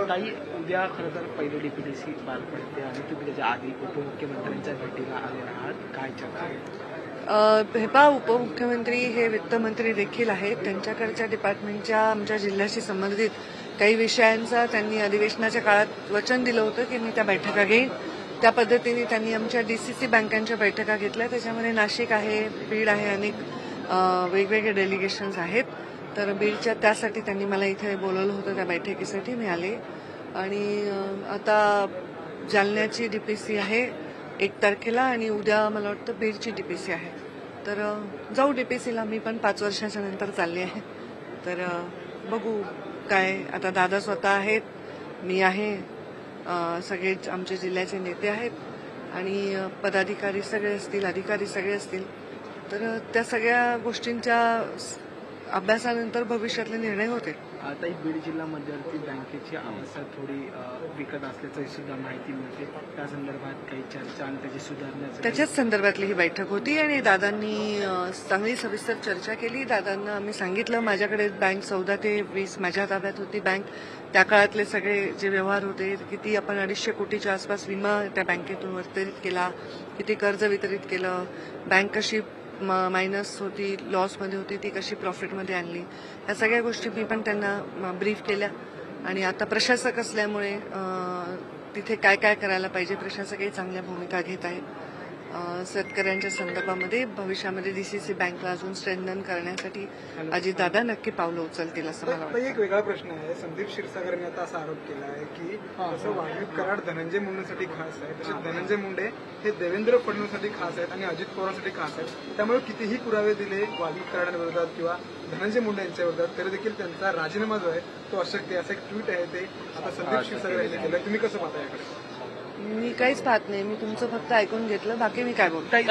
ताई, उद्या खरं तर पहिली डीपीडीसी पार पडते आणि तुम्ही त्याच्या आधी उपमुख्यमंत्र्यांच्या भेटीला आलेला आहात, काय चर्चा आहे? हे पहा, उपमुख्यमंत्री हे वित्तमंत्री देखील आहेत. त्यांच्याकडच्या डिपार्टमेंटच्या आमच्या जिल्ह्याशी संबंधित काही विषयांचा त्यांनी अधिवेशनाच्या काळात वचन दिलं होतं की मी त्या बैठका घेईन. त्या पद्धतीने त्यांनी आमच्या डीसीसी बँकांच्या बैठका घेतल्या. त्याच्यामध्ये नाशिक आहे, बीड आहे, अनेक वेगवेगळे डेलिगेशन्स आहेत. तर बीडच्या त्यासाठी त्यांनी मला इथे बोलवलं होतं, त्या बैठकीसाठी मी आले. आणि आता जालन्याची डीपीसी आहे 1 तारखेला आणि उद्या मला वाटतं बीडची डीपीसी आहे. तर जाऊ डीपीसीला. मी पण 5 वर्षाच्या नंतर चालली आहे. तर बघू काय. आता दादा स्वतः आहेत, मी आहे, सगळे आमचे जिल्ह्याचे नेते आहेत आणि पदाधिकारी सगळे असतील, अधिकारी सगळे असतील. तर त्या सगळ्या गोष्टींच्या अभ्यासानंतर भविष्यातले निर्णय होते. ताई, बीड जिल्हा मध्यवर्ती बँकेची अवस्था थोडी बिकट असल्याची सुद्धा माहिती मिळते. त्या संदर्भात काही चर्चा आणि त्याची सुधारण्याचं त्याच्याच संदर्भातली ही बैठक होती आणि दादांनी चांगली सविस्तर चर्चा केली. दादांना आम्ही सांगितलं माझ्याकडे बँक 14 ते 20 माझ्या ताब्यात होती बँक. त्या काळातले सगळे जे व्यवहार होते, किती आपण 250 कोटीच्या आसपास विमा त्या बँकेतून वितरित केला, किती कर्ज वितरित केलं, बँक कशी मायनस होती, लॉसमध्ये होती, ती कशी प्रॉफिटमध्ये आणली, या सगळ्या गोष्टी मी पण त्यांना ब्रीफ केल्या. आणि आता प्रशासक असल्यामुळे तिथे काय काय करायला पाहिजे, प्रशासकही चांगल्या भूमिका घेत आहेत. शेतकऱ्यांच्या संदर्भामध्ये भविष्यामध्ये डीसीसी बँकला अजून स्ट्रेंथन करण्यासाठी अजितदादा नक्की पावलं उचलतील असं मला वाटतं. एक वेगळा प्रश्न आहे. संदीप क्षीरसागरने आता असा आरोप केला आहे की जसं वाल्मिक कराड धनंजय मुंडेसाठी खास आहे, तसे धनंजय मुंडे हे देवेंद्र फडणवीससाठी खास आहेत आणि अजित पवारांसाठी खास आहेत. त्यामुळे कितीही पुरावे दिले वाल्मिक कराडांविरोधात किंवा धनंजय मुंडे यांच्या विरोधात तरी देखील त्यांचा राजीनामा जो आहे तो अशक्य आहे, असं एक ट्विट आहे ते आता संदीप क्षीरसागर यांनी केलं. तुम्ही कसं पाहता याकडे? मी काहीच पाहत नाही. मी तुमचं फक्त ऐकून घेतलं, बाकी मी काय बोलतो. ताई,